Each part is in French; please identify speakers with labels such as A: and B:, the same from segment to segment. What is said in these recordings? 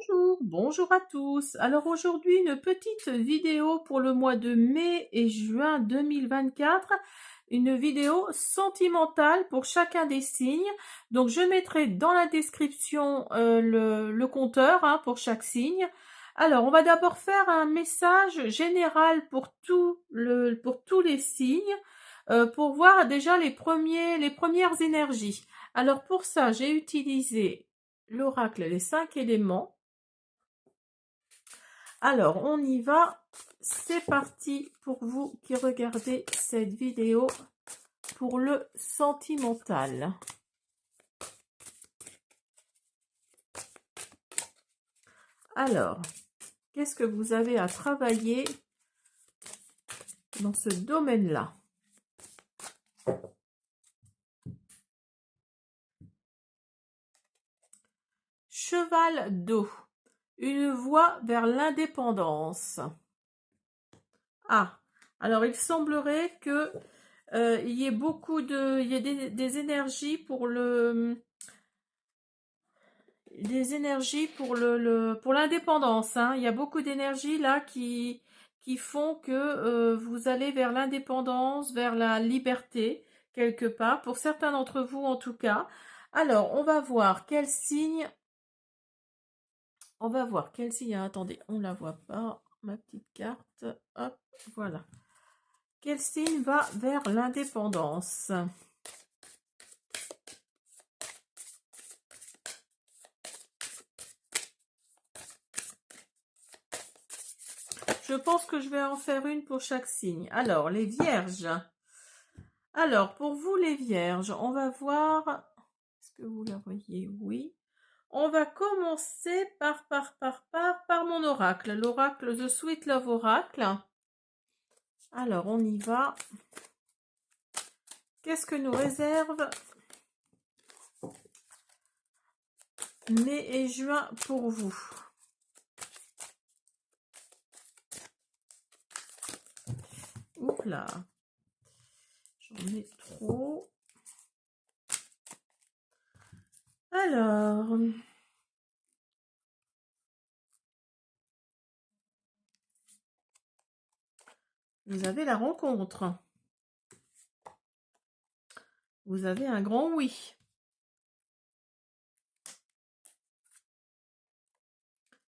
A: Bonjour, bonjour à tous. Alors aujourd'hui, une petite vidéo pour le mois de mai et juin 2024. Une vidéo sentimentale pour chacun des signes. Donc je mettrai dans la description le compteur pour chaque signe. Alors on va d'abord faire un message général pour tous les signes. Pour voir déjà les premières énergies. Alors pour ça, j'ai utilisé l'oracle Les 5 éléments. Alors, on y va. C'est parti pour vous qui regardez cette vidéo pour le sentimental. Alors, qu'est-ce que vous avez à travailler dans ce domaine-là? Cheval d'eau. Une voie vers l'indépendance. Ah, alors il semblerait que il y ait des énergies pour pour l'indépendance. Il y a beaucoup d'énergies là qui font que vous allez vers l'indépendance, vers la liberté quelque part. Pour certains d'entre vous en tout cas. Alors on va voir quel signe. On va voir quel signe. Attendez, on la voit pas. Ma petite carte. Hop, voilà. Quel signe va vers l'indépendance? Je pense que je vais en faire une pour chaque signe. Alors, les vierges. Alors, pour vous les vierges, on va voir... Est-ce que vous la voyez? Oui. On va commencer par mon oracle. L'oracle The Sweet Love Oracle. Alors, on y va. Qu'est-ce que nous réserve mai et juin pour vous? Oups là. J'en ai trop. Alors... Vous avez la rencontre. Vous avez un grand oui.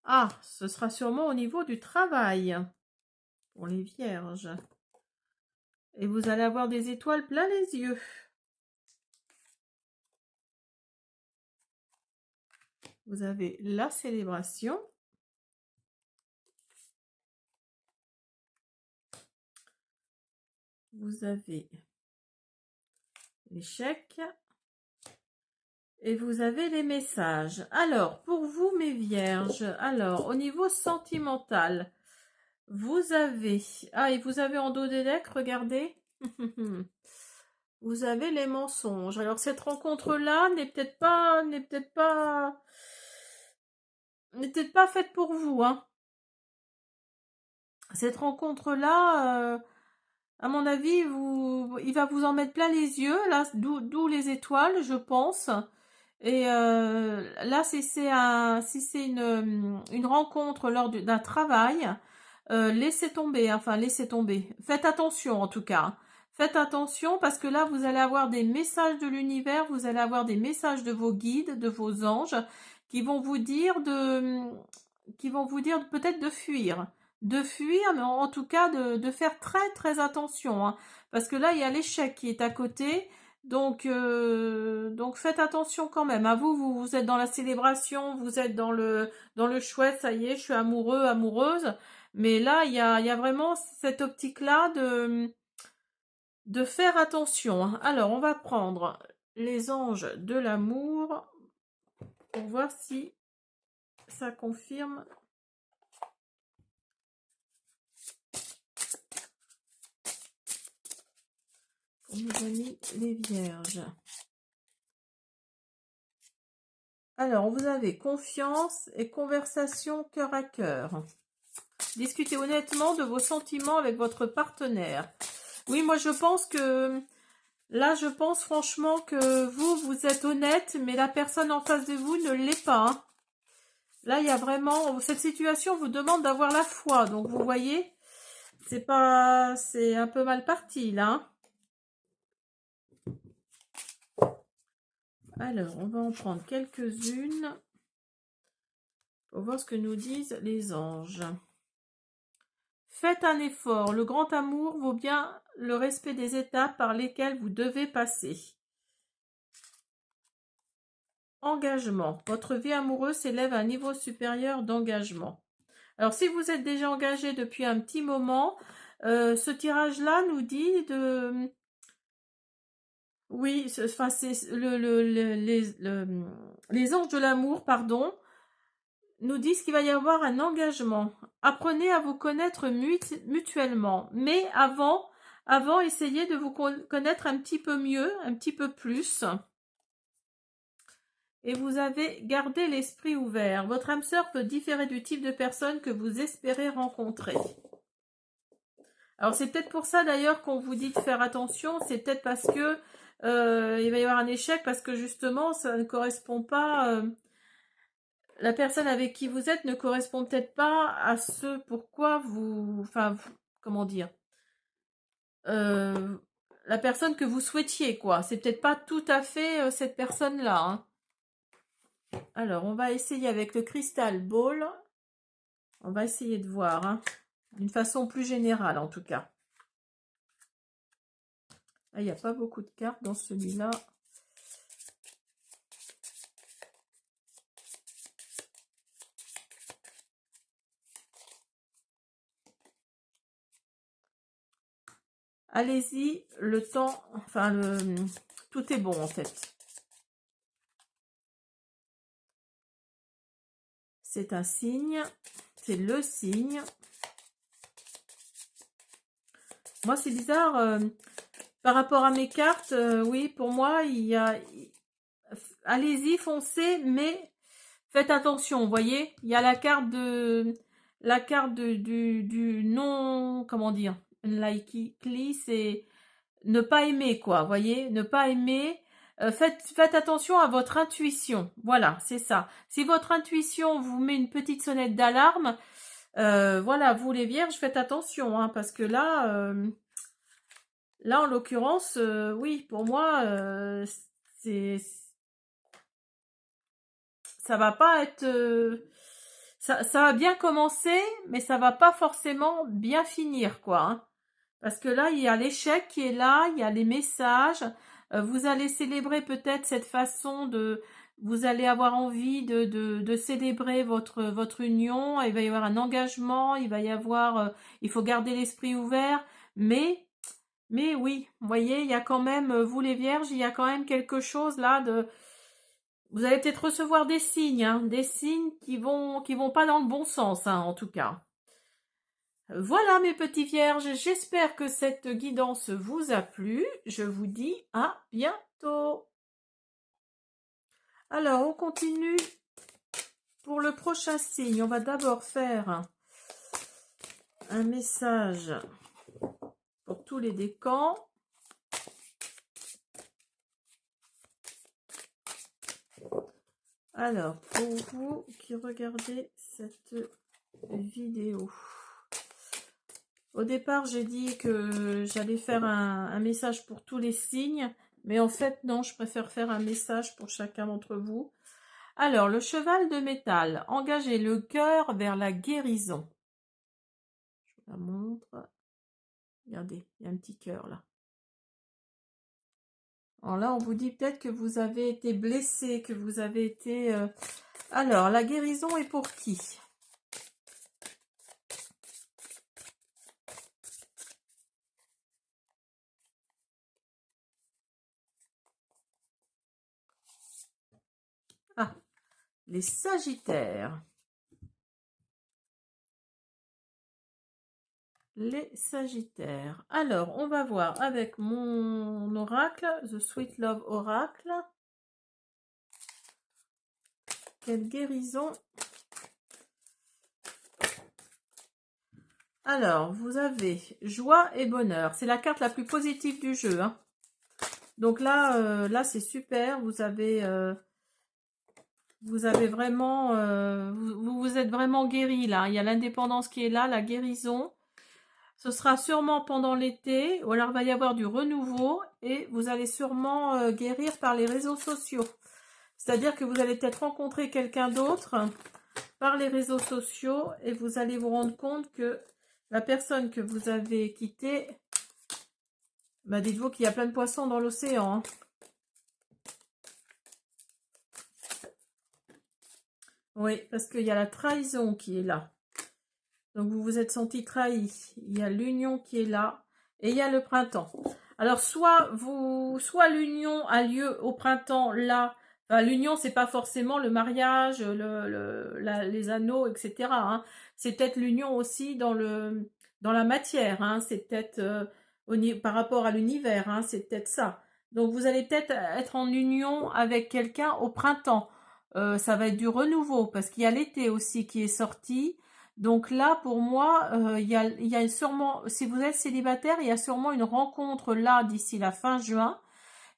A: Ah, ce sera sûrement au niveau du travail pour les vierges. Et vous allez avoir des étoiles plein les yeux. Vous avez la célébration. Vous avez l'échec. Et vous avez les messages. Alors, pour vous, mes vierges, alors, au niveau sentimental, vous avez... Ah, et vous avez en dos des decks, regardez. Vous avez les mensonges. Alors, cette rencontre-là n'est peut-être pas faite pour vous, Cette rencontre-là, à mon avis, il va vous en mettre plein les yeux, là, d'où les étoiles, je pense. Et là, si c'est une rencontre lors d'un travail, laissez tomber, laissez tomber. Faites attention en tout cas. Faites attention parce que là, vous allez avoir des messages de l'univers, vous allez avoir des messages de vos guides, de vos anges, qui vont vous dire peut-être de fuir. De fuir, mais en tout cas de faire très très attention. Parce que là, il y a l'échec qui est à côté. Donc faites attention quand même. À vous êtes dans la célébration, vous êtes dans le chouette, ça y est, je suis amoureux, amoureuse. Mais là, il y a vraiment cette optique-là de faire attention. Alors, on va prendre les anges de l'amour pour voir si ça confirme. Pour mes amis les vierges. Alors, vous avez confiance et conversation cœur à cœur. Discutez honnêtement de vos sentiments avec votre partenaire. Oui, moi je pense que... Là, je pense franchement que vous êtes honnête, mais la personne en face de vous ne l'est pas. Là, il y a vraiment... Cette situation vous demande d'avoir la foi. Donc, vous voyez, c'est un peu mal parti, là. Hein. Alors, on va en prendre quelques-unes pour voir ce que nous disent les anges. Faites un effort. Le grand amour vaut bien le respect des étapes par lesquelles vous devez passer. Engagement. Votre vie amoureuse s'élève à un niveau supérieur d'engagement. Alors, si vous êtes déjà engagé depuis un petit moment, ce tirage-là nous dit de... Oui, enfin, c'est les anges de l'amour, pardon, nous disent qu'il va y avoir un engagement. Apprenez à vous connaître mutuellement. Mais avant, essayez de vous connaître un petit peu mieux, un petit peu plus. Et vous avez gardé l'esprit ouvert. Votre âme sœur peut différer du type de personne que vous espérez rencontrer. Alors, c'est peut-être pour ça d'ailleurs qu'on vous dit de faire attention. C'est peut-être parce que il va y avoir un échec parce que justement, ça ne correspond pas... la personne avec qui vous êtes ne correspond peut-être pas à ce pourquoi vous... Enfin, comment dire la personne que vous souhaitiez, quoi. C'est peut-être pas tout à fait cette personne-là. Hein. Alors, on va essayer avec le Crystal Ball. On va essayer de voir, hein, d'une façon plus générale en tout cas. Ah, il n'y a pas beaucoup de cartes dans celui-là. Allez-y, le temps, enfin, tout est bon en fait. C'est un signe, c'est le signe. Moi, c'est bizarre, par rapport à mes cartes, oui, pour moi, il y a... Allez-y, foncez, mais faites attention, vous voyez, il y a la carte du non, comment dire, unlikely, c'est ne pas aimer, quoi, vous voyez, ne pas aimer. Faites attention à votre intuition, voilà, c'est ça. Si votre intuition vous met une petite sonnette d'alarme, voilà, vous les vierges, faites attention, hein, parce que là, là en l'occurrence, oui, pour moi, ça va pas être... ça va bien commencer, mais ça va pas forcément bien finir, quoi. Hein. Parce que là, il y a l'échec qui est là, il y a les messages. Vous allez célébrer peut-être cette façon de... Vous allez avoir envie de célébrer votre union. Il va y avoir un engagement, il va y avoir... il faut garder l'esprit ouvert. Mais oui, vous voyez, il y a quand même... vous les vierges, il y a quand même quelque chose là de... Vous allez peut-être recevoir des signes, hein, des signes qui vont pas dans le bon sens, hein, en tout cas. Voilà mes petits vierges, j'espère que cette guidance vous a plu. Je vous dis à bientôt. Alors, on continue pour le prochain signe. On va d'abord faire un message pour tous les décans. Alors, pour vous qui regardez cette vidéo, au départ, j'ai dit que j'allais faire un message pour tous les signes, mais en fait, non, je préfère faire un message pour chacun d'entre vous. Alors, le cheval de métal, engagez le cœur vers la guérison. Je vous la montre. Regardez, il y a un petit cœur là. Alors là, on vous dit peut-être que vous avez été blessé, que vous avez été... Alors, la guérison est pour qui ? Ah, les Sagittaires. Les Sagittaires. Alors, on va voir avec mon oracle, The Sweet Love Oracle. Quelle guérison. Alors, vous avez joie et bonheur. C'est la carte la plus positive du jeu. Hein. Donc là, là c'est super. Vous avez Vous avez vraiment, vous êtes vraiment guéri là. Il y a l'indépendance qui est là, la guérison. Ce sera sûrement pendant l'été, ou alors il va y avoir du renouveau et vous allez sûrement guérir par les réseaux sociaux. C'est-à-dire que vous allez peut-être rencontrer quelqu'un d'autre par les réseaux sociaux et vous allez vous rendre compte que la personne que vous avez quittée, bah dites-vous qu'il y a plein de poissons dans l'océan. Hein. Oui, parce qu'il y a la trahison qui est là. Donc, vous vous êtes senti trahi. Il y a l'union qui est là. Et il y a le printemps. Alors, soit l'union a lieu au printemps, là. Enfin, l'union, c'est pas forcément le mariage, les anneaux, etc. Hein. C'est peut-être l'union aussi dans la matière. Hein. C'est peut-être par rapport à l'univers. Hein. C'est peut-être ça. Donc, vous allez peut-être être en union avec quelqu'un au printemps. Ça va être du renouveau parce qu'il y a l'été aussi qui est sorti. Donc là, pour moi, il y a sûrement, si vous êtes célibataire, il y a sûrement une rencontre là d'ici la fin juin.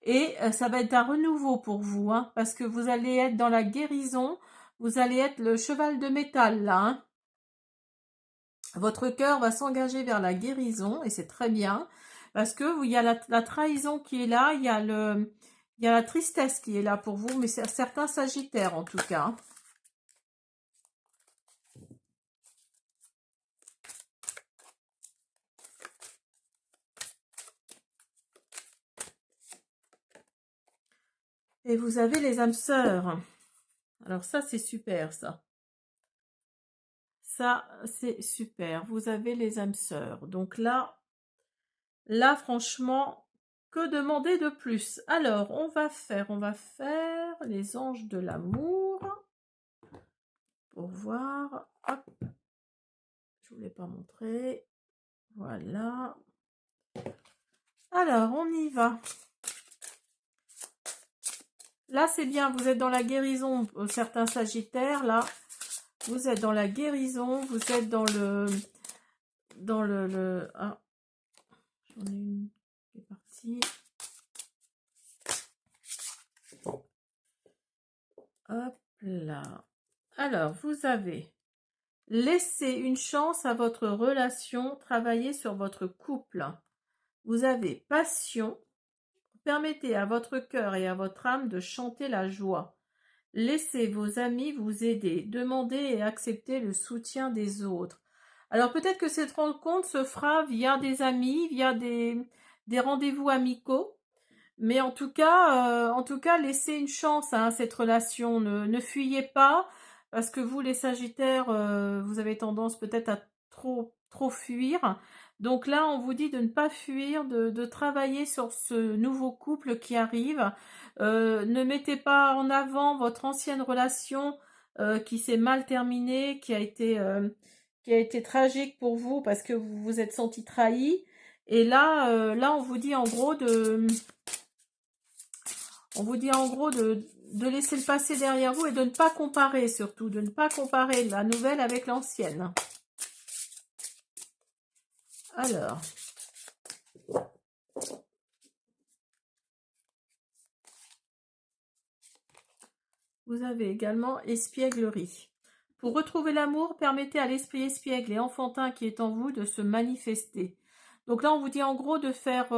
A: Et ça va être un renouveau pour vous, hein, parce que vous allez être dans la guérison. Vous allez être le cheval de métal là. Hein. Votre cœur va s'engager vers la guérison et c'est très bien. Parce que il y a la trahison qui est là, il y a la tristesse qui est là pour vous, mais c'est certains sagittaires en tout cas. Et vous avez les âmes sœurs. Alors ça, c'est super, ça. Ça, c'est super. Vous avez les âmes sœurs. Donc là, franchement, que demander de plus? Alors, on va faire les anges de l'amour. Pour voir. Hop. Je ne vous l'ai pas montré. Voilà. Alors, on y va. Là, c'est bien. Vous êtes dans la guérison. Certains sagittaires, là. Vous êtes dans la guérison. Vous êtes dans le... Ah, j'en ai une qui est partie. Hop là. Alors, vous avez laissé une chance à votre relation, travailler sur votre couple. Vous avez passion. Permettez à votre cœur et à votre âme de chanter la joie. Laissez vos amis vous aider. Demandez et acceptez le soutien des autres. Alors peut-être que cette rencontre se fera via des amis, via des rendez-vous amicaux. Mais en tout cas, laissez une chance à cette relation. Ne fuyez pas, parce que vous, les Sagittaires, vous avez tendance peut-être à trop fuir. Donc là, on vous dit de ne pas fuir, de travailler sur ce nouveau couple qui arrive. Ne mettez pas en avant votre ancienne relation qui s'est mal terminée, qui a été tragique pour vous parce que vous vous êtes senti trahi. Et là, on vous dit en gros de laisser le passé derrière vous et de ne pas comparer surtout, de ne pas comparer la nouvelle avec l'ancienne. Alors, vous avez également espièglerie. Pour retrouver l'amour, permettez à l'esprit espiègle et enfantin qui est en vous de se manifester. Donc là, on vous dit en gros de faire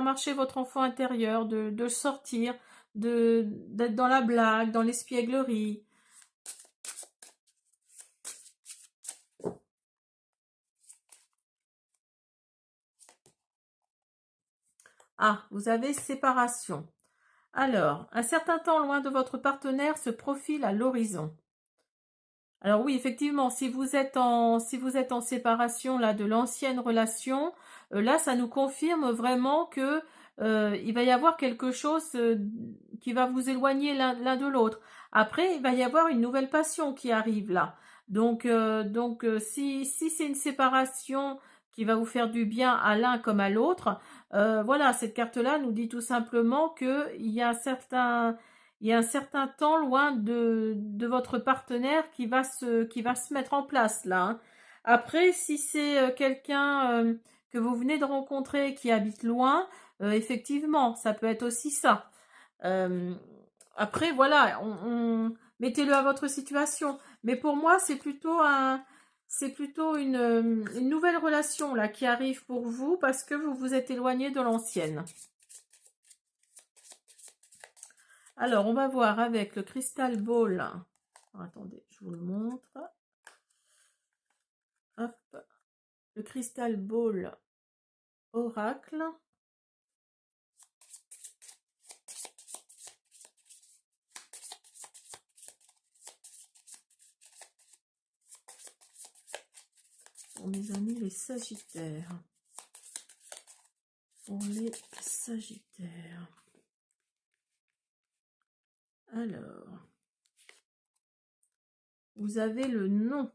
A: marcher votre enfant intérieur, de sortir, d'être dans la blague, dans l'espièglerie. Ah, vous avez séparation. Alors, un certain temps loin de votre partenaire se profile à l'horizon. Alors oui, effectivement, si vous êtes en séparation là de l'ancienne relation, là ça nous confirme vraiment que il va y avoir quelque chose qui va vous éloigner l'un de l'autre. Après, il va y avoir une nouvelle passion qui arrive là. Donc si c'est une séparation qui va vous faire du bien à l'un comme à l'autre, voilà, cette carte-là nous dit tout simplement que il y a un certain temps loin de votre partenaire qui va se mettre en place là. Hein. Après, si c'est quelqu'un que vous venez de rencontrer qui habite loin, effectivement, ça peut être aussi ça. Après, voilà, mettez-le à votre situation. Mais pour moi, c'est plutôt une nouvelle relation là qui arrive pour vous parce que vous vous êtes éloigné de l'ancienne. Alors, on va voir avec le Crystal Ball. Alors, attendez, je vous le montre. Hop. Le Crystal Ball Oracle. Pour mes amis les Sagittaires. Pour les Sagittaires. Alors, vous avez le nom.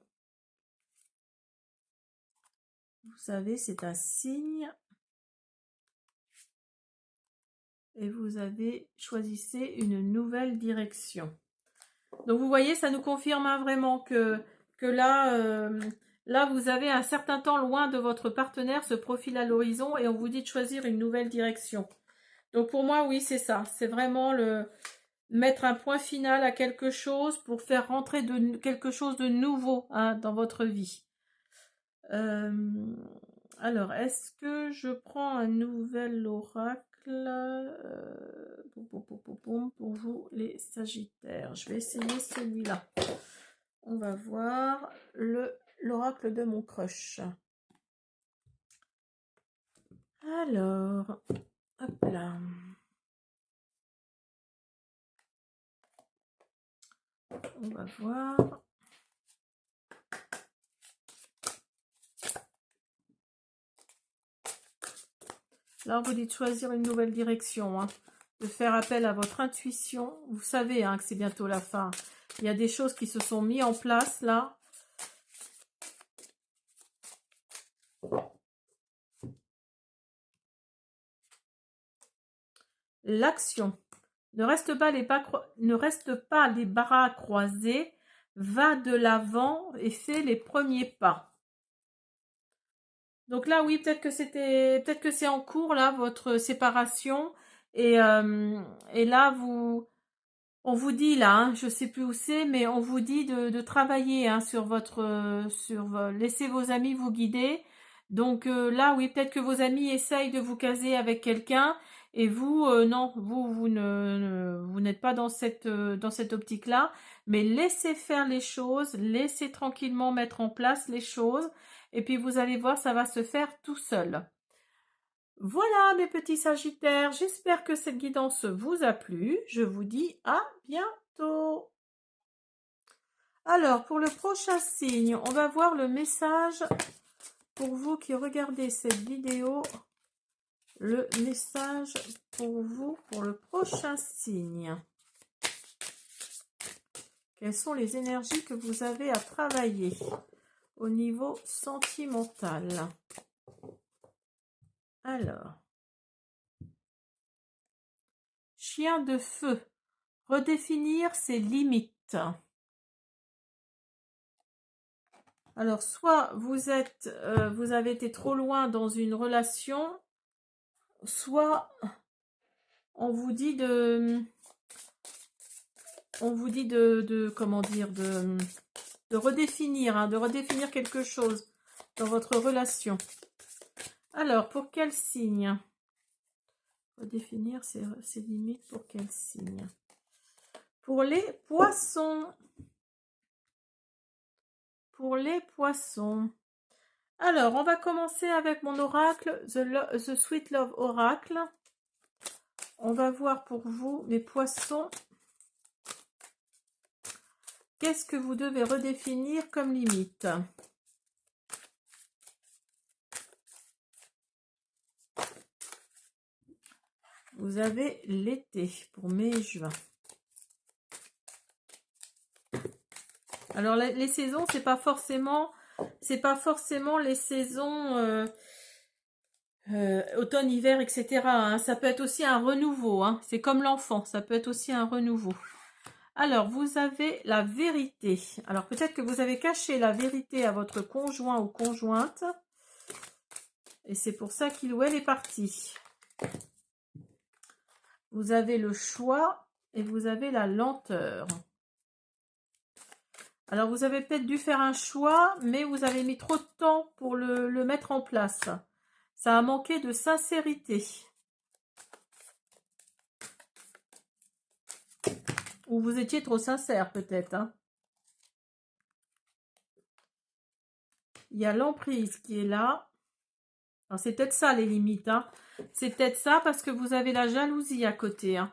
A: Vous savez, c'est un signe. Et vous avez choisissez une nouvelle direction. Donc vous voyez, ça nous confirme hein, vraiment que là, là, vous avez un certain temps loin de votre partenaire, ce profil à l'horizon, et on vous dit de choisir une nouvelle direction. Donc pour moi, oui, c'est ça. C'est vraiment mettre un point final à quelque chose pour faire rentrer quelque chose de nouveau hein, dans votre vie. Alors, est-ce que je prends un nouvel oracle pour vous les Sagittaires? Je vais essayer celui-là. On va voir l'oracle de mon crush. Alors, hop là. On va voir. Là, on vous dit de choisir une nouvelle direction, hein, de faire appel à votre intuition. Vous savez hein, que c'est bientôt la fin. Il y a des choses qui se sont mises en place là. L'action. Ne reste pas les bras croisés. Va de l'avant et fais les premiers pas. Donc là, oui, peut-être que c'est en cours là votre séparation et là on vous dit là, hein, je sais plus où c'est, mais on vous dit de travailler hein, sur laissez vos amis vous guider. Donc là, oui, peut-être que vos amis essayent de vous caser avec quelqu'un et vous, non, vous n'êtes pas dans cette optique-là, mais laissez faire les choses, laissez tranquillement mettre en place les choses. Et puis vous allez voir, ça va se faire tout seul. Voilà mes petits Sagittaires, j'espère que cette guidance vous a plu. Je vous dis à bientôt. Alors pour le prochain signe, on va voir le message pour vous qui regardez cette vidéo. Le message pour vous pour le prochain signe. Quelles sont les énergies que vous avez à travailler au niveau sentimental? Alors, chien de feu, redéfinir ses limites. Alors, soit vous avez été trop loin dans une relation, soit on vous dit comment dire, de redéfinir, hein, de redéfinir quelque chose dans votre relation. Alors, pour quel signe? Redéfinir ses limites pour quel signe? Pour les poissons. Pour les poissons. Alors, on va commencer avec mon oracle, The Sweet Love Oracle. On va voir pour vous, mes poissons, qu'est-ce que vous devez redéfinir comme limite? Vous avez l'été pour mai et juin. Alors, les saisons, c'est pas forcément les saisons automne, hiver, etc. hein. Ça peut être aussi un renouveau. Hein. C'est comme l'enfant, ça peut être aussi un renouveau. Alors, vous avez la vérité. Alors, peut-être que vous avez caché la vérité à votre conjoint ou conjointe. Et c'est pour ça qu'il ou elle est parti. Vous avez le choix et vous avez la lenteur. Alors, vous avez peut-être dû faire un choix, mais vous avez mis trop de temps pour le mettre en place. Ça a manqué de sincérité. Ou vous étiez trop sincère, peut-être. Hein. Il y a l'emprise qui est là. C'est peut-être ça, les limites. Hein. C'est peut-être ça, parce que vous avez la jalousie à côté. Hein.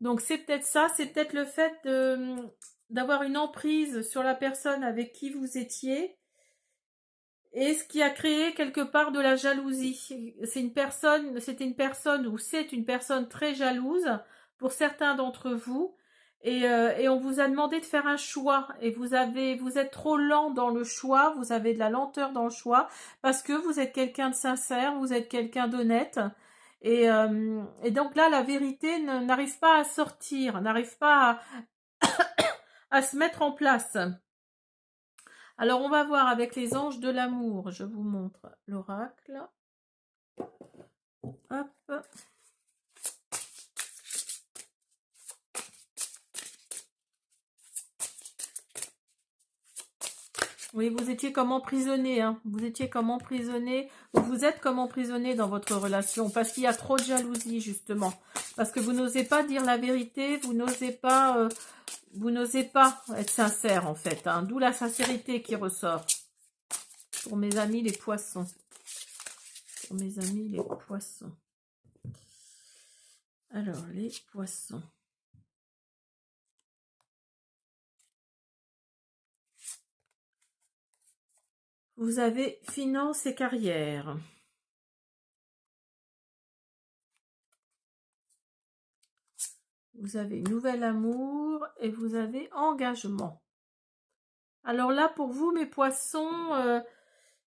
A: Donc, c'est peut-être ça. C'est peut-être le fait d'avoir une emprise sur la personne avec qui vous étiez. Et ce qui a créé quelque part de la jalousie. C'était une personne ou c'est une personne très jalouse pour certains d'entre vous. Et on vous a demandé de faire un choix. Et vous êtes trop lent dans le choix. Vous avez de la lenteur dans le choix. Parce que vous êtes quelqu'un de sincère. Vous êtes quelqu'un d'honnête. Et donc là, la vérité n'arrive pas à sortir. N'arrive pas à se mettre en place. Alors, on va voir avec les anges de l'amour. Je vous montre l'oracle. Hop. Oui, vous étiez comme emprisonné. Hein. Vous étiez comme emprisonné. Vous êtes comme emprisonné dans votre relation. Parce qu'il y a trop de jalousie, justement. Parce que vous n'osez pas dire la vérité. Vous n'osez pas être sincère, en fait. Hein. D'où la sincérité qui ressort. Pour mes amis, les poissons. Pour mes amis, les poissons. Alors, les poissons. Vous avez finance et carrière. Vous avez nouvel amour et vous avez engagement. Alors là, pour vous, mes poissons,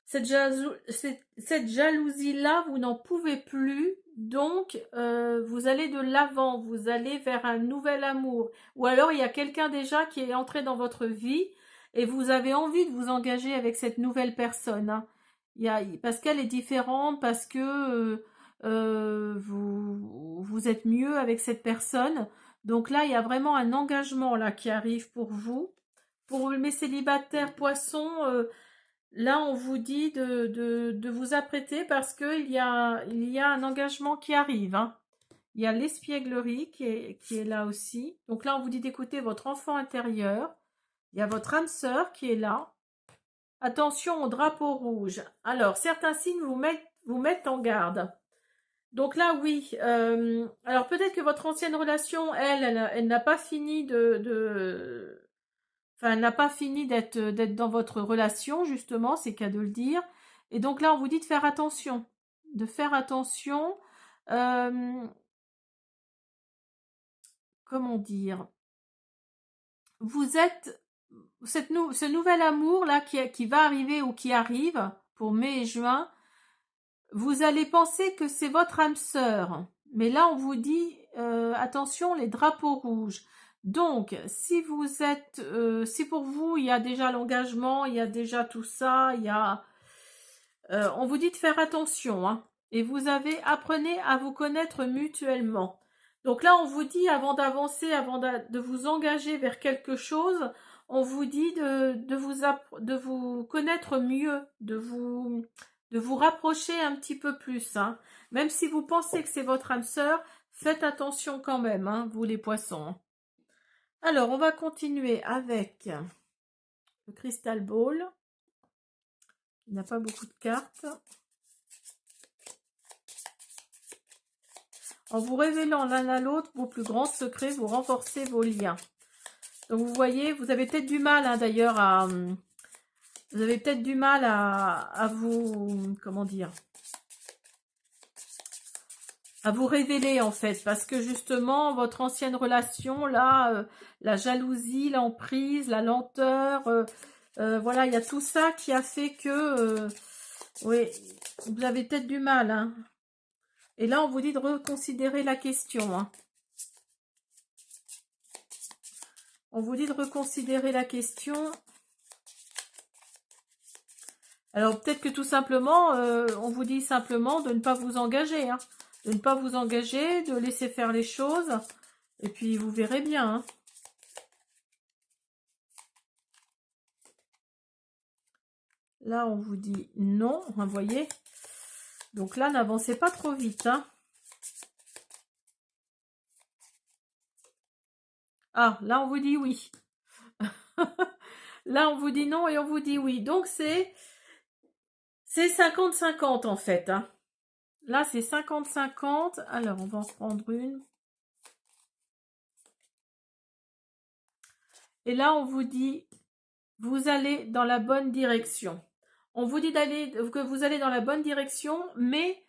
A: cette jalousie-là, vous n'en pouvez plus. Donc, vous allez de l'avant, vous allez vers un nouvel amour. Ou alors, il y a quelqu'un déjà qui est entré dans votre vie et vous avez envie de vous engager avec cette nouvelle personne. Hein. Parce qu'elle est différente, parce que vous êtes mieux avec cette personne. Donc là, il y a vraiment un engagement là qui arrive pour vous. Pour mes célibataires poissons, là, on vous dit de vous apprêter parce qu'il y a un engagement qui arrive. Hein. Il y a l'espièglerie qui est là aussi. Donc là, on vous dit d'écouter votre enfant intérieur. Il y a votre âme sœur qui est là. Attention au drapeau rouge. Alors, certains signes vous mettent en garde. Donc là, oui. Alors, peut-être que votre ancienne relation, elle n'a pas fini Enfin, elle n'a pas fini d'être dans votre relation, justement, c'est qu'à de le dire. Et donc là, on vous dit de faire attention. De faire attention. Comment dire? Vous êtes... ce nouvel amour-là qui va arriver ou qui arrive pour mai et juin, vous allez penser que c'est votre âme sœur. Mais là, on vous dit, attention, les drapeaux rouges. Donc, si pour vous, il y a déjà l'engagement, il y a déjà tout ça, on vous dit de faire attention, hein, et apprenez à vous connaître mutuellement. Donc là, on vous dit, avant d'avancer, avant de vous engager vers quelque chose, on vous dit de vous connaître mieux, de vous rapprocher un petit peu plus. Hein. Même si vous pensez que c'est votre âme sœur, faites attention quand même, hein, vous les poissons. Alors, on va continuer avec le Crystal Ball. Il n'a pas beaucoup de cartes. En vous révélant l'un à l'autre vos plus grands secrets, vous renforcez vos liens. Donc, vous voyez, vous avez peut-être du mal, hein, d'ailleurs, vous avez peut-être du mal à vous... Comment dire? À vous révéler, en fait. Parce que, justement, votre ancienne relation, là, la jalousie, l'emprise, la lenteur... voilà, il y a tout ça qui a fait que... oui, vous avez peut-être du mal, hein. Et là, on vous dit de reconsidérer la question. Hein. On vous dit de reconsidérer la question. Alors, peut-être que tout simplement, on vous dit simplement de ne pas vous engager. Hein. De ne pas vous engager, de laisser faire les choses. Et puis, vous verrez bien. Hein. Là, on vous dit non, vous voyez. Donc là, n'avancez pas trop vite, hein. Ah, là, on vous dit oui. Là, on vous dit non et on vous dit oui. Donc, c'est 50-50 en fait, hein. Là, c'est 50-50. Alors, on va en reprendre une. Et là, on vous dit, vous allez dans la bonne direction. On vous dit que vous allez dans la bonne direction, mais,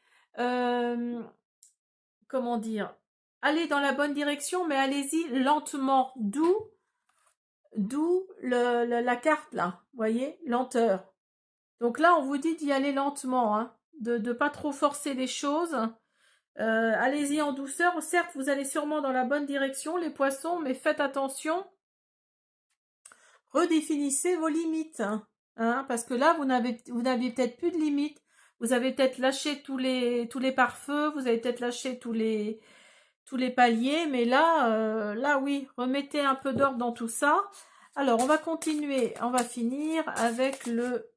A: comment dire, allez dans la bonne direction, mais allez-y lentement. D'où la carte là, vous voyez, lenteur. Donc là, on vous dit d'y aller lentement, hein, de ne pas trop forcer les choses. Allez-y en douceur. Certes, vous allez sûrement dans la bonne direction, les poissons, mais faites attention. Redéfinissez vos limites, hein, parce que là, vous n'aviez peut-être plus de limites. Vous avez peut-être lâché tous les pare-feux, vous avez peut-être lâché tous les paliers, mais là, là oui, remettez un peu d'ordre dans tout ça. Alors, on va continuer, on va finir avec le...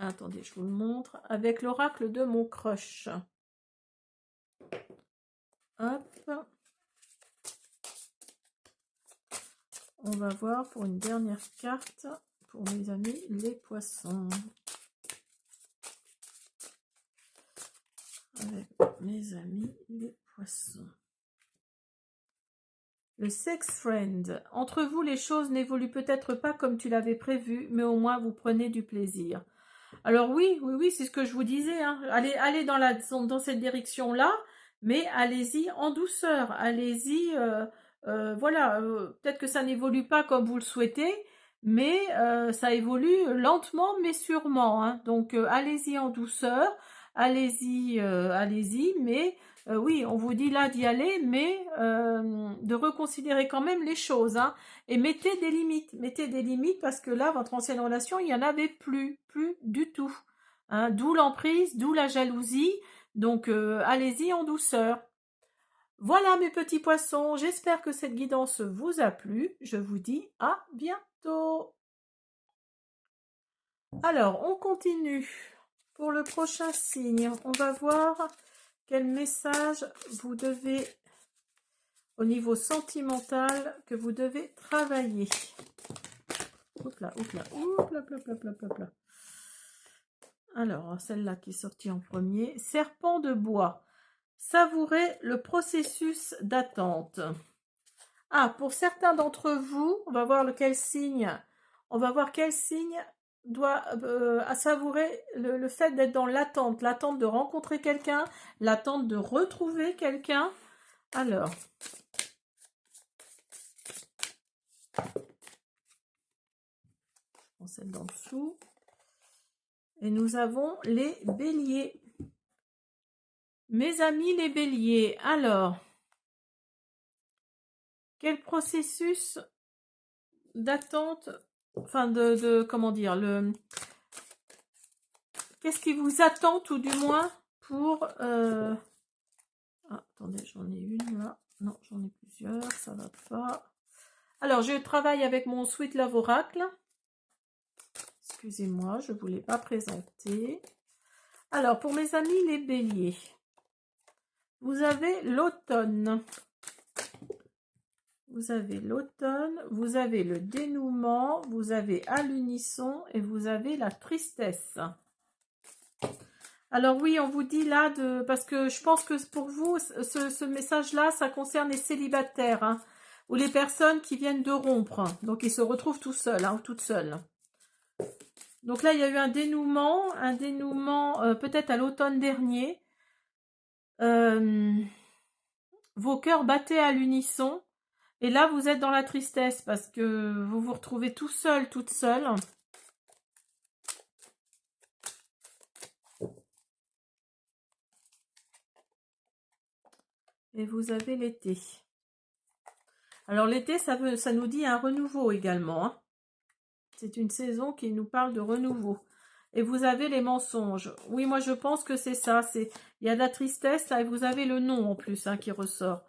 A: Attendez, je vous le montre, avec l'oracle de mon crush. Hop. On va voir pour une dernière carte, pour mes amis les poissons. Avec mes amis les poissons. Le sex friend. Entre vous, les choses n'évoluent peut-être pas comme tu l'avais prévu, mais au moins vous prenez du plaisir. Alors oui, c'est ce que je vous disais, hein. Allez dans cette direction-là, mais allez-y en douceur. Allez-y, voilà, peut-être que ça n'évolue pas comme vous le souhaitez, mais ça évolue lentement mais sûrement, hein. Donc allez-y en douceur, allez-y, mais oui, on vous dit là d'y aller, mais de reconsidérer quand même les choses, hein. Et mettez des limites parce que là, votre ancienne relation, il n'y en avait plus du tout, hein. D'où l'emprise, d'où la jalousie. Donc allez-y en douceur. Voilà mes petits poissons, j'espère que cette guidance vous a plu. Je vous dis à bientôt. Alors, on continue. Pour le prochain signe, on va voir quel message vous devez, au niveau sentimental, que vous devez travailler. Oups là. Alors, celle-là qui est sortie en premier. Serpent de bois. Savourez le processus d'attente. Ah, pour certains d'entre vous, on va voir lequel signe. On va voir quel signe doit savourer le fait d'être dans l'attente de rencontrer quelqu'un, l'attente de retrouver quelqu'un. Alors, on celle d'en dessous. Et nous avons les béliers. Mes amis les béliers, alors, quel processus d'attente, enfin comment dire, qu'est-ce qui vous attend tout du moins pour... Ah, attendez, j'en ai une là. Non, j'en ai plusieurs, ça va pas. Alors, je travaille avec mon Sweet Love Oracle. Excusez-moi, je ne vous l'ai pas présenté. Alors, pour mes amis les béliers, vous avez l'automne. Vous avez l'automne, vous avez le dénouement, vous avez à l'unisson et vous avez la tristesse. Alors oui, on vous dit là, parce que je pense que pour vous, ce message-là, ça concerne les célibataires, hein, ou les personnes qui viennent de rompre. Donc ils se retrouvent tout seuls, hein, toutes seules. Donc là, il y a eu un dénouement peut-être à l'automne dernier. Vos cœurs battaient à l'unisson. Et là, vous êtes dans la tristesse parce que vous vous retrouvez tout seul, toute seule. Et vous avez l'été. Alors l'été, ça nous dit un renouveau également, hein. C'est une saison qui nous parle de renouveau. Et vous avez les mensonges. Oui, moi je pense que c'est ça. Il y a de la tristesse là, et vous avez le nom en plus, hein, qui ressort.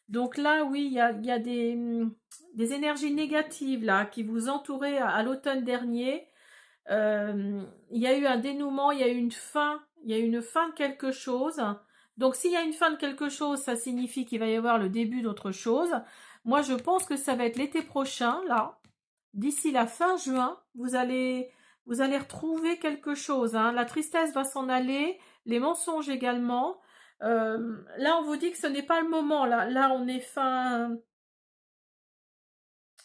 A: Donc là, oui, il y a des énergies négatives là qui vous entouraient à l'automne dernier. Il y a eu un dénouement, il y a eu une fin, il y a eu une fin de quelque chose. Donc s'il y a une fin de quelque chose, ça signifie qu'il va y avoir le début d'autre chose. Moi, je pense que ça va être l'été prochain, là. D'ici la fin juin, vous allez retrouver quelque chose, hein. La tristesse va s'en aller, les mensonges également. Là, on vous dit que ce n'est pas le moment. Là, on est fin,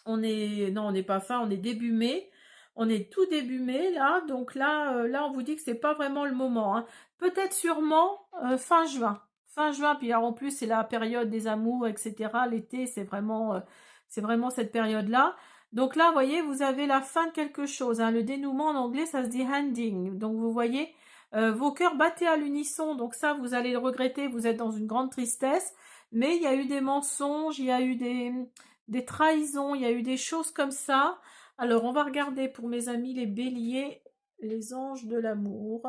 A: non, on n'est pas fin, on est début mai. On est tout début mai là, donc là on vous dit que c'est pas vraiment le moment, hein. Peut-être sûrement fin juin. Fin juin, puis alors en plus c'est la période des amours, etc. L'été, c'est vraiment cette période-là. Donc là, vous voyez, vous avez la fin de quelque chose, hein. Le dénouement en anglais, ça se dit ending. Donc vous voyez, vos cœurs battaient à l'unisson, donc ça vous allez le regretter, vous êtes dans une grande tristesse. Mais il y a eu des mensonges, il y a eu des trahisons, il y a eu des choses comme ça. Alors, on va regarder pour mes amis les béliers, les anges de l'amour.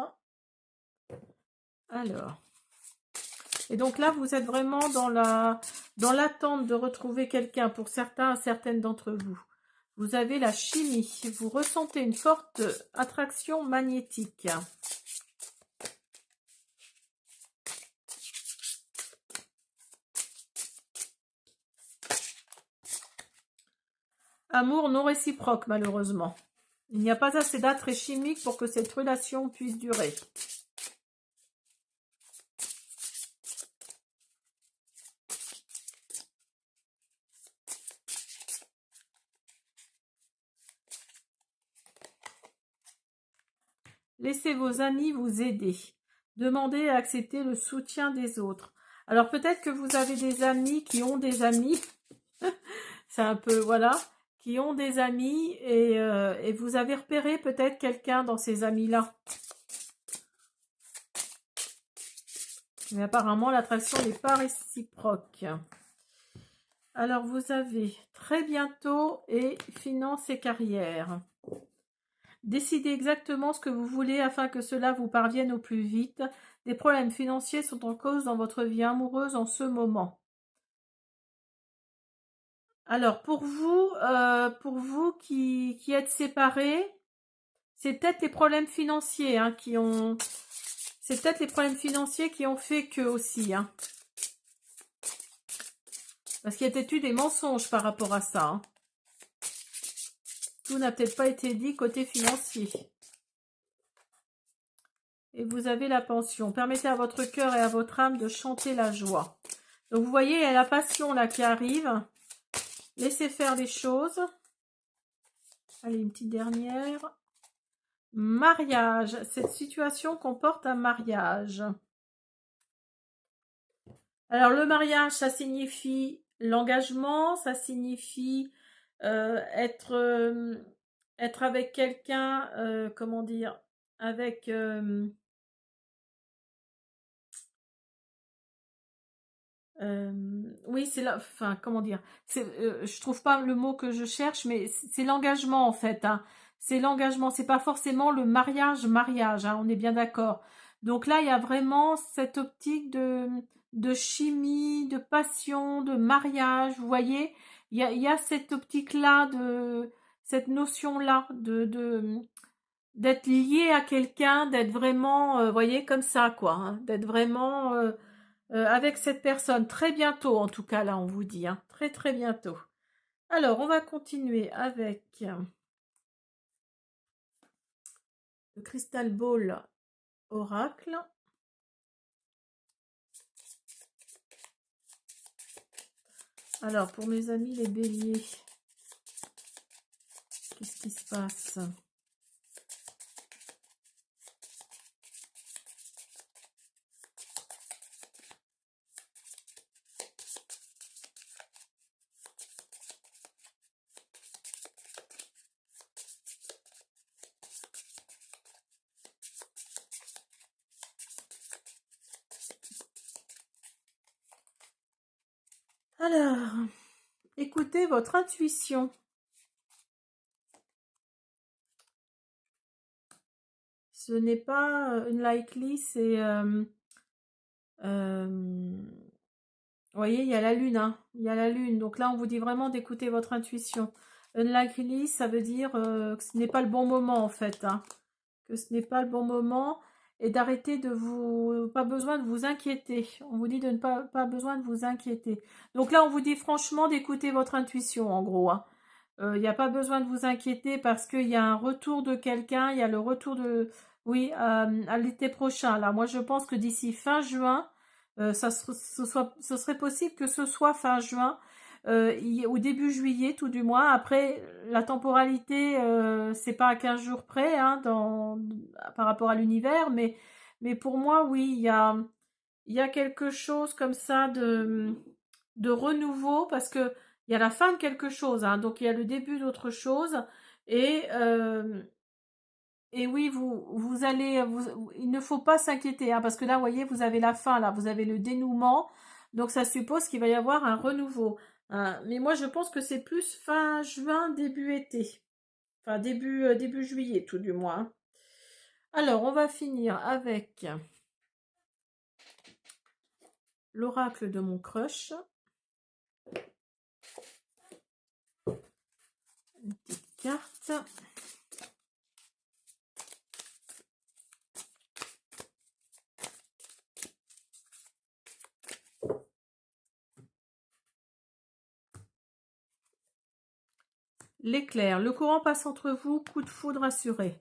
A: Alors, et donc là, vous êtes vraiment dans l'attente de retrouver quelqu'un pour certains, certaines d'entre vous. Vous avez la chimie, vous ressentez une forte attraction magnétique. Amour non réciproque, malheureusement. Il n'y a pas assez d'attrait chimique pour que cette relation puisse durer. Laissez vos amis vous aider. Demandez à accepter le soutien des autres. Alors peut-être que vous avez des amis qui ont des amis. C'est un peu, voilà, qui ont des amis et vous avez repéré peut-être quelqu'un dans ces amis-là. Mais apparemment, l'attraction n'est pas réciproque. Alors, vous avez très bientôt et finances et carrière. Décidez exactement ce que vous voulez afin que cela vous parvienne au plus vite. Des problèmes financiers sont en cause dans votre vie amoureuse en ce moment. Alors, pour vous qui êtes séparés, c'est peut-être les problèmes financiers hein, c'est peut-être les problèmes financiers qui ont fait que aussi. Hein. Parce qu'il y a peut-être eu des mensonges par rapport à ça. Hein. Tout n'a peut-être pas été dit côté financier. Et vous avez la pension. Permettez à votre cœur et à votre âme de chanter la joie. Donc vous voyez, il y a la passion là qui arrive. Laissez faire les choses. Allez, une petite dernière. Mariage. Cette situation comporte un mariage. Alors le mariage, ça signifie l'engagement, ça signifie être avec quelqu'un, comment dire, avec... oui, c'est là, enfin, comment dire, je trouve pas le mot que je cherche, mais c'est l'engagement en fait. Hein. C'est l'engagement, c'est pas forcément le mariage, hein, on est bien d'accord. Donc là, il y a vraiment cette optique de chimie, de passion, de mariage. Vous voyez, il y a cette optique-là, cette notion-là d'être lié à quelqu'un, d'être vraiment, vous voyez, comme ça, quoi, hein, d'être vraiment avec cette personne très bientôt, en tout cas, là, on vous dit, hein, très très bientôt. Alors, on va continuer avec le Crystal Ball Oracle. Alors, pour mes amis les béliers, qu'est-ce qui se passe ? Alors, écoutez votre intuition. Ce n'est pas unlikely, c'est... vous voyez, il y a la lune, hein. Il y a la lune. Donc là, on vous dit vraiment d'écouter votre intuition. Unlikely, ça veut dire que ce n'est pas le bon moment en fait, hein. Que ce n'est pas le bon moment et d'arrêter de vous... Pas besoin de vous inquiéter. On vous dit de ne pas besoin de vous inquiéter. Donc là, on vous dit franchement d'écouter votre intuition en gros, hein. Il n'y a pas besoin de vous inquiéter parce qu'il y a un retour de quelqu'un, il y a le retour de... Oui, à l'été prochain. Là, moi, je pense que d'ici fin juin, ce serait possible que ce soit fin juin, au début juillet, tout du moins. Après, la temporalité, c'est pas à 15 jours près, hein, par rapport à l'univers, mais pour moi, oui, il y a quelque chose comme ça de renouveau parce que il y a la fin de quelque chose, hein, donc il y a le début d'autre chose et euh, et oui, vous allez, il ne faut pas s'inquiéter, hein, parce que là, vous voyez, vous avez la fin, là, vous avez le dénouement, donc ça suppose qu'il va y avoir un renouveau, hein. Mais moi, je pense que c'est plus fin juin, début été, enfin début juillet, tout du moins, hein. Alors, on va finir avec l'oracle de mon crush. Une petite carte. L'éclair, le courant passe entre vous, coup de foudre assuré.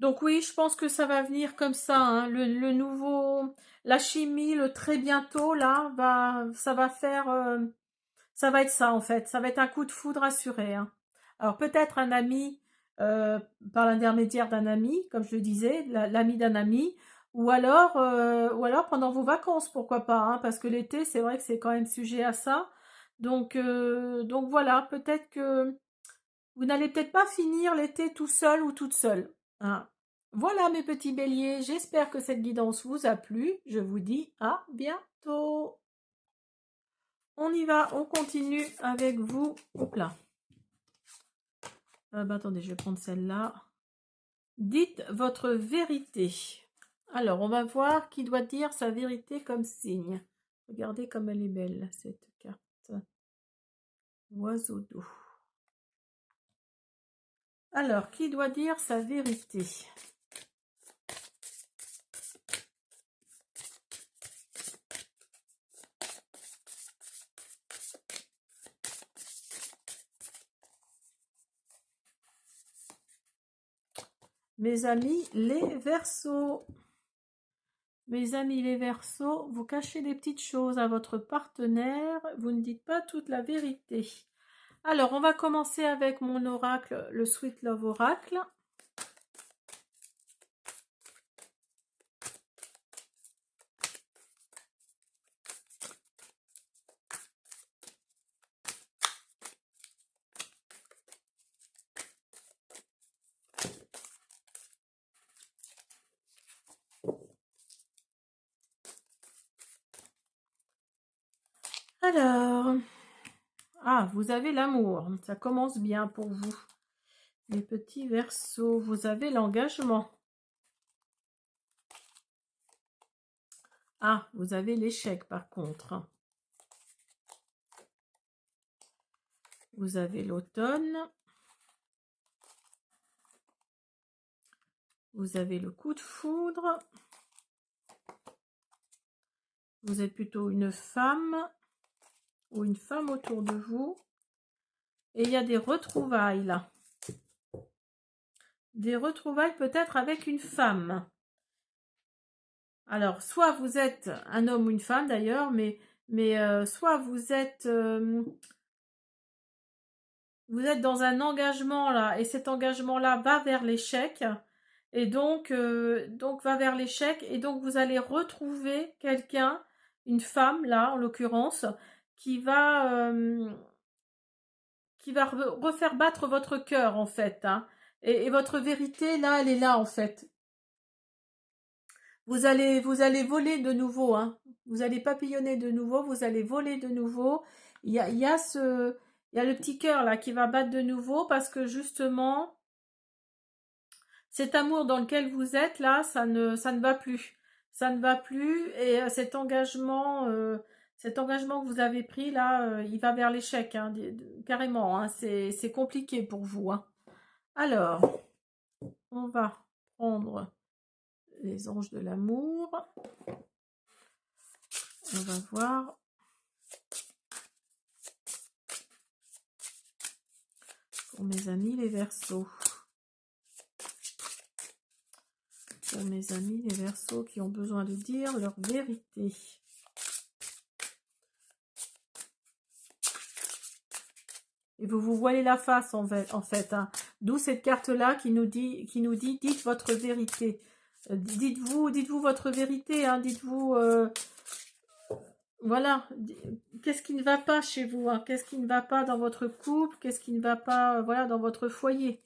A: Donc oui, je pense que ça va venir comme ça, hein. Le nouveau, la chimie, le très bientôt, là, ça va faire, ça va être ça en fait. Ça va être un coup de foudre assuré, hein. Alors peut-être un ami, euh, par l'intermédiaire d'un ami, comme je le disais, l'ami d'un ami, ou alors pendant vos vacances, pourquoi pas, hein, parce que l'été, c'est vrai que c'est quand même sujet à ça. Donc voilà, peut-être que vous n'allez peut-être pas finir l'été tout seul ou toute seule, hein. Voilà mes petits béliers, j'espère que cette guidance vous a plu. Je vous dis à bientôt. On y va, on continue avec vous. Hop là. Attendez, je vais prendre celle-là. Dites votre vérité. Alors, on va voir qui doit dire sa vérité comme signe. Regardez comme elle est belle, cette carte. Oiseau d'eau. Alors, qui doit dire sa vérité? Mes amis les Verseaux. Mes amis les Verseaux, vous cachez des petites choses à votre partenaire, vous ne dites pas toute la vérité. Alors, on va commencer avec mon oracle, le Sweet Love Oracle. Alors, vous avez l'amour, ça commence bien pour vous. Les petits Verseaux, vous avez l'engagement. Vous avez l'échec par contre. Vous avez l'automne. Vous avez le coup de foudre. Vous êtes plutôt une femme ou une femme autour de vous. Et il y a des retrouvailles là. Des retrouvailles peut-être avec une femme. Alors, soit vous êtes un homme ou une femme d'ailleurs, mais soit vous êtes dans un engagement là, et cet engagement là va vers l'échec, et donc va vers l'échec, et donc vous allez retrouver quelqu'un, une femme là en l'occurrence, qui va refaire battre votre cœur en fait, hein. Et votre vérité là, elle est là en fait. Vous allez voler de nouveau, hein. Vous allez papillonner de nouveau, vous allez voler de nouveau. Il y a le petit cœur là qui va battre de nouveau parce que justement, cet amour dans lequel vous êtes là, ça ne va plus. Ça ne va plus et cet engagement, cet engagement que vous avez pris là, il va vers l'échec, hein, carrément, hein, c'est compliqué pour vous, hein. Alors, on va prendre les anges de l'amour. On va voir. Pour mes amis les Verseaux. Pour mes amis les Verseaux qui ont besoin de dire leur vérité. Et vous vous voilez la face en fait, hein. D'où cette carte-là qui nous dit, dites votre vérité. Dites-vous votre vérité, hein. Dites-vous, voilà, qu'est-ce qui ne va pas chez vous, hein. Qu'est-ce qui ne va pas dans votre couple, qu'est-ce qui ne va pas, voilà, dans votre foyer.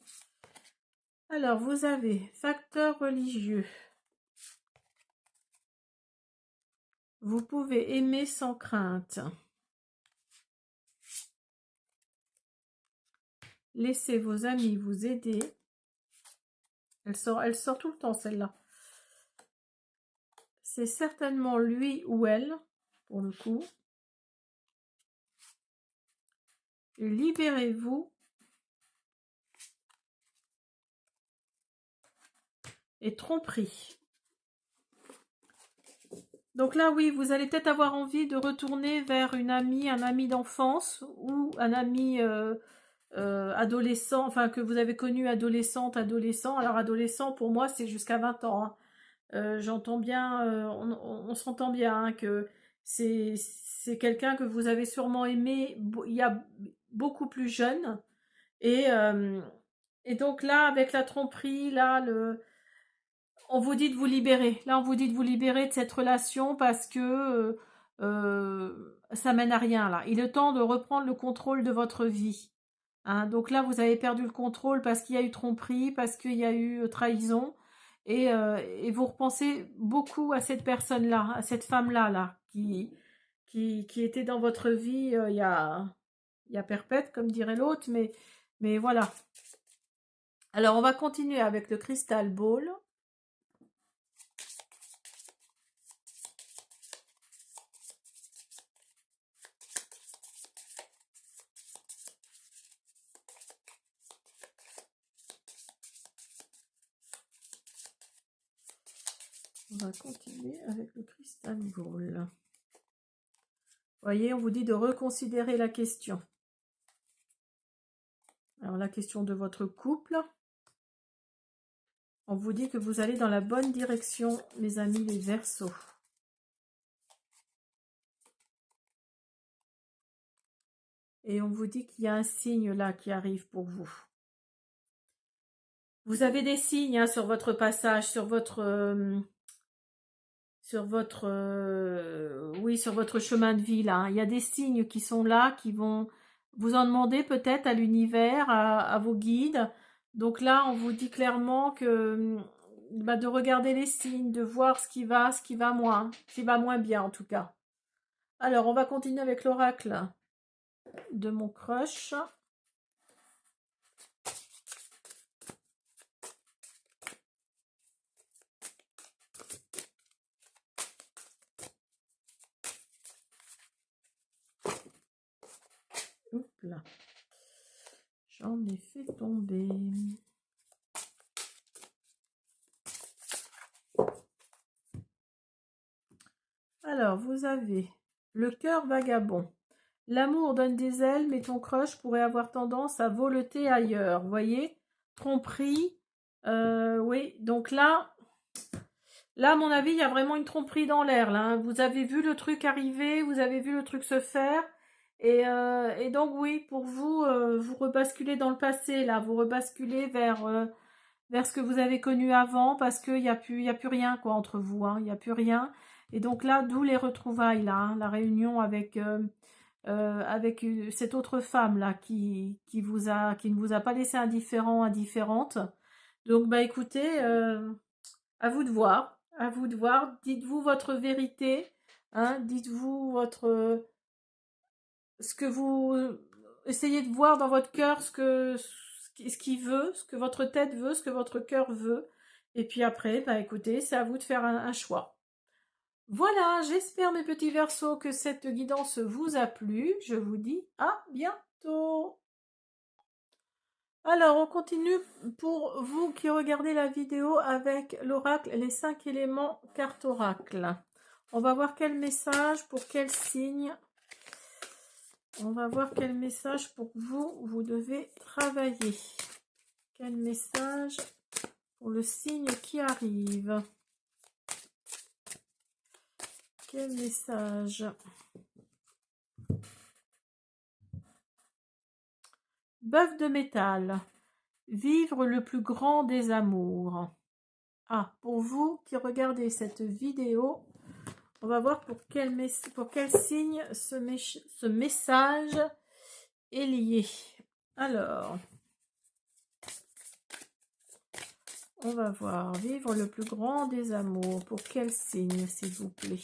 A: Alors, vous avez facteur religieux. Vous pouvez aimer sans crainte. Laissez vos amis vous aider. Elle sort tout le temps, celle-là. C'est certainement lui ou elle, pour le coup. Libérez-vous. Et tromperie. Donc là, oui, vous allez peut-être avoir envie de retourner vers une amie, un ami d'enfance ou un ami adolescent, enfin que vous avez connu adolescente, adolescent. Alors adolescent, pour moi, c'est jusqu'à 20 ans, hein. J'entends bien, on s'entend bien, hein, que c'est quelqu'un que vous avez sûrement aimé il y a beaucoup plus jeune. Et donc là, avec la tromperie, là, on vous dit de vous libérer. Là, on vous dit de vous libérer de cette relation parce que ça mène à rien, là. Il est temps de reprendre le contrôle de votre vie. Hein. Donc là, vous avez perdu le contrôle parce qu'il y a eu tromperie, parce qu'il y a eu trahison. Et vous repensez beaucoup à cette personne-là, à cette femme-là, là, qui était dans votre vie il y a perpète, comme dirait l'autre, mais voilà. Alors, on va continuer avec le Crystal Ball. On va continuer avec le Crystal Ball. Vous voyez, on vous dit de reconsidérer la question. Alors, la question de votre couple. On vous dit que vous allez dans la bonne direction, mes amis les Verseaux. Et on vous dit qu'il y a un signe là qui arrive pour vous. Vous avez des signes, hein, sur votre passage, sur votre oui, sur votre chemin de vie là, hein. Il y a des signes qui sont là, qui vont vous en demander peut-être à l'univers, à vos guides. Donc là, on vous dit clairement que bah, de regarder les signes, de voir ce qui va moins bien en tout cas. Alors, on va continuer avec l'oracle de mon crush. Oups là. J'en ai fait tomber. Alors, vous avez le cœur vagabond. L'amour donne des ailes, mais ton crush pourrait avoir tendance à voleter ailleurs. Vous voyez? Tromperie. Oui, donc là, à mon avis, il y a vraiment une tromperie dans l'air, là, hein. Vous avez vu le truc arriver, vous avez vu le truc se faire. Et donc, oui, pour vous, vous rebasculez dans le passé, là. Vous rebasculez vers ce que vous avez connu avant, parce qu'il n'y a plus rien, quoi, entre vous, hein. Il n'y a plus rien. Et donc là, d'où les retrouvailles, là, hein, la réunion avec cette autre femme là qui ne vous a pas laissé indifférent, indifférente. Donc bah écoutez, à vous de voir, dites-vous votre vérité, hein, dites-vous ce que vous essayez de voir dans votre cœur, ce qu'il veut, ce que votre tête veut, ce que votre cœur veut. Et puis après, bah écoutez, c'est à vous de faire un choix. Voilà, j'espère mes petits Verseaux que cette guidance vous a plu. Je vous dis à bientôt. Alors, on continue pour vous qui regardez la vidéo avec l'oracle, les 5 éléments carte oracle. On va voir quel message, pour quel signe. On va voir quel message pour vous, vous devez travailler. Quel message pour le signe qui arrive. Quel message? Bœuf de métal. Vivre le plus grand des amours. Ah, pour vous qui regardez cette vidéo, on va voir pour quel signe ce message est lié. Alors, on va voir. Vivre le plus grand des amours. Pour quel signe, s'il vous plaît?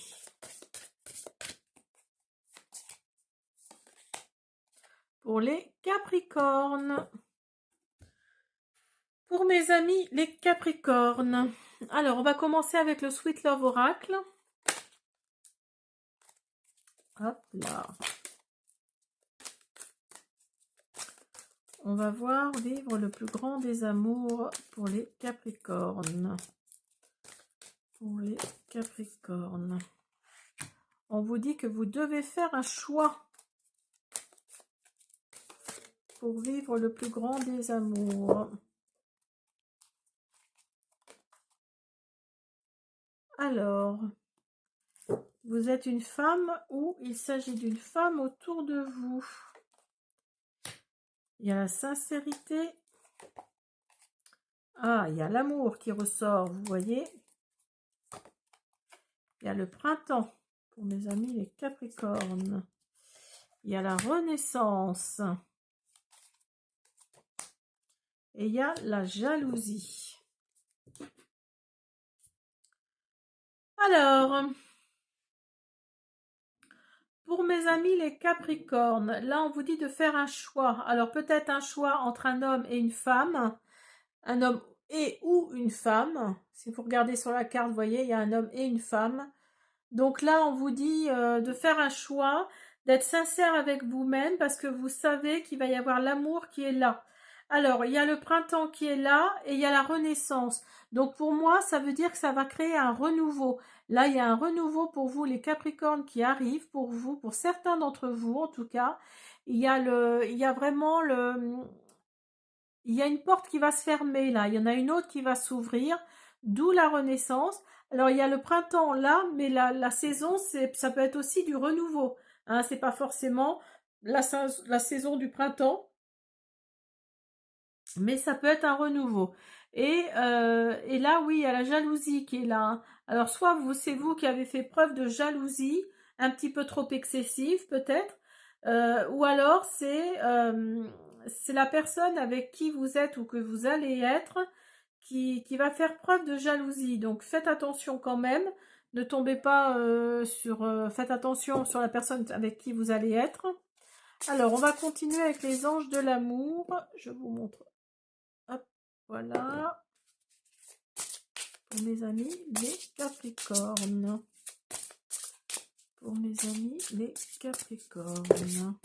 A: Pour les Capricornes. Pour mes amis, les Capricornes. Alors, on va commencer avec le Sweet Love Oracle. Hop là. On va voir vivre le plus grand des amours pour les Capricornes. Pour les Capricornes. On vous dit que vous devez faire un choix pour vivre le plus grand des amours. Alors, vous êtes une femme ou il s'agit d'une femme autour de vous. Il y a la sincérité. Ah, il y a l'amour qui ressort, vous voyez. Il y a le printemps, pour mes amis les Capricornes. Il y a la renaissance. Et il y a la jalousie. Alors, pour mes amis les Capricornes, là on vous dit de faire un choix. Alors peut-être un choix entre un homme et une femme. Un homme et ou une femme. Si vous regardez sur la carte, vous voyez, il y a un homme et une femme. Donc là, on vous dit de faire un choix, d'être sincère avec vous-même parce que vous savez qu'il va y avoir l'amour qui est là. Alors, il y a le printemps qui est là et il y a la renaissance. Donc pour moi, ça veut dire que ça va créer un renouveau. Là, il y a un renouveau pour vous, les Capricornes, qui arrive pour vous, pour certains d'entre vous en tout cas. Il y a vraiment il y a une porte qui va se fermer là, il y en a une autre qui va s'ouvrir, d'où la renaissance. Alors il y a le printemps là, mais la saison, ça peut être aussi du renouveau. Hein, c'est pas forcément la saison du printemps, mais ça peut être un renouveau. Et là, oui, il y a la jalousie qui est là. Hein. Alors soit c'est vous qui avez fait preuve de jalousie, un petit peu trop excessive peut-être, ou alors c'est la personne avec qui vous êtes ou que vous allez être qui va faire preuve de jalousie. Donc faites attention quand même, ne tombez pas faites attention sur la personne avec qui vous allez être. Alors on va continuer avec les anges de l'amour. Je vous montre. Hop, voilà. Pour mes amis les Capricornes. Pour mes amis les Capricornes.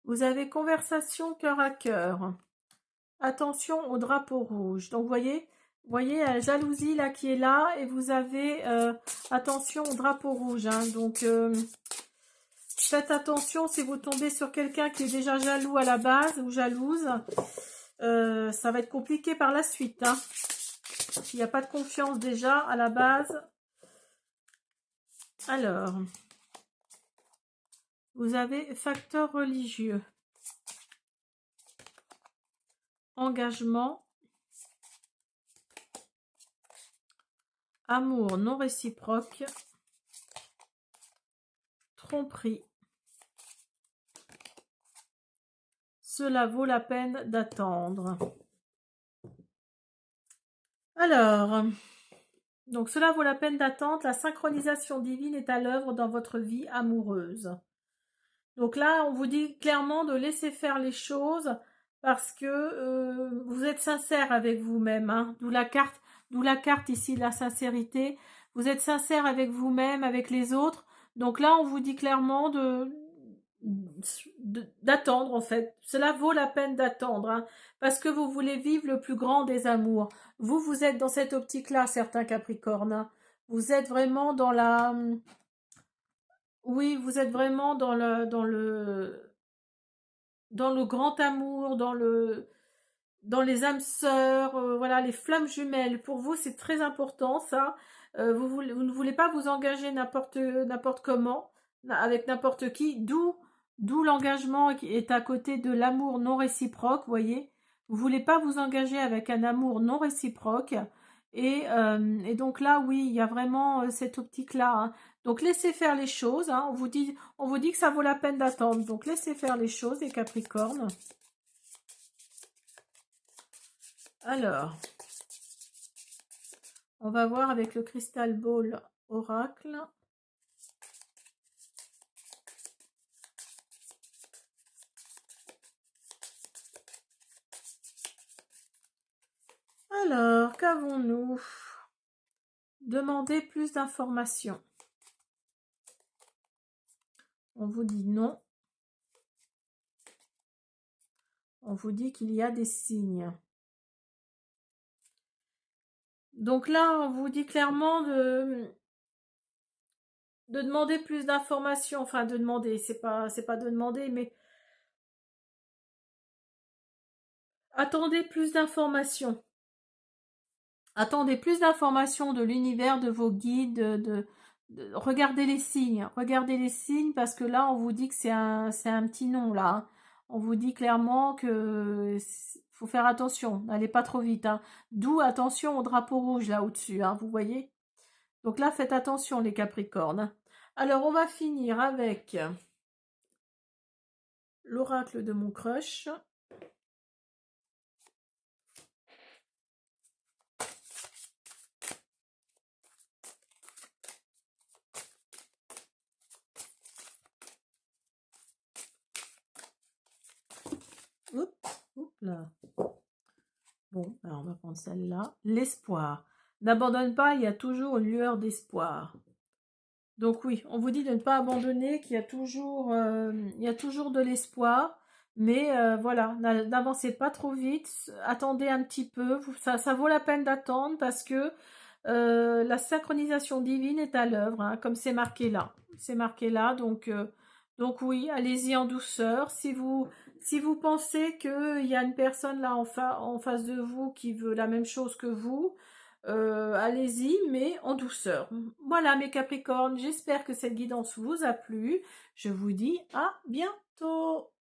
A: Vous avez conversation cœur à cœur. Attention au drapeau rouge. Donc, vous voyez, la jalousie là qui est là. Et vous avez attention au drapeau rouge. Hein. Donc, faites attention si vous tombez sur quelqu'un qui est déjà jaloux à la base ou jalouse. Ça va être compliqué par la suite. Hein. S'il n'y a pas de confiance déjà à la base. Alors, vous avez facteur religieux. Engagement. Amour non réciproque. Tromperie. Cela vaut la peine d'attendre. Alors, donc cela vaut la peine d'attendre. La synchronisation divine est à l'œuvre dans votre vie amoureuse. Donc là, on vous dit clairement de laisser faire les choses parce que vous êtes sincère avec vous-même. Hein, d'où la carte d'où la carte ici de la sincérité. Vous êtes sincère avec vous-même, avec les autres. Donc là, on vous dit clairement d'attendre en fait. Cela vaut la peine d'attendre, hein, parce que vous voulez vivre le plus grand des amours. Vous êtes dans cette optique-là, certains Capricornes, hein. Vous êtes vraiment dans la... Oui, vous êtes vraiment dans le grand amour, dans les âmes sœurs, voilà, les flammes jumelles. Pour vous, c'est très important, ça. Vous ne voulez pas vous engager n'importe comment, avec n'importe qui, d'où l'engagement qui est à côté de l'amour non réciproque, vous voyez. Vous voulez pas vous engager avec un amour non réciproque. Et donc là, oui, il y a vraiment cette optique-là, hein. Donc laissez faire les choses, hein. On vous dit que ça vaut la peine d'attendre. Donc laissez faire les choses, les Capricornes. Alors, on va voir avec le Crystal Ball Oracle. Alors, qu'avons-nous? Demandez plus d'informations. On vous dit non. On vous dit qu'il y a des signes. Donc là, on vous dit clairement de demander plus d'informations. Enfin, de demander, c'est pas de demander, mais attendez plus d'informations. Attendez plus d'informations de l'univers, de vos guides, regardez les signes. Regardez les signes parce que là, on vous dit que c'est un petit nom, là, hein. On vous dit clairement que faut faire attention, n'allez pas trop vite, hein. D'où attention au drapeau rouge, là, au-dessus, hein, vous voyez? Donc là, faites attention, les Capricornes. Alors, on va finir avec l'oracle de mon crush. Oups, oups là. Bon, alors on va prendre celle-là. L'espoir. N'abandonne pas, il y a toujours une lueur d'espoir. Donc oui, on vous dit de ne pas abandonner, qu'il y a toujours, de l'espoir. Mais voilà, n'avancez pas trop vite, attendez un petit peu. Ça vaut la peine d'attendre parce que la synchronisation divine est à l'œuvre, hein, comme c'est marqué là. C'est marqué là, donc oui, allez-y en douceur. Si vous pensez qu'il y a une personne là en face de vous qui veut la même chose que vous, allez-y, mais en douceur. Voilà mes Capricornes, j'espère que cette guidance vous a plu. Je vous dis à bientôt.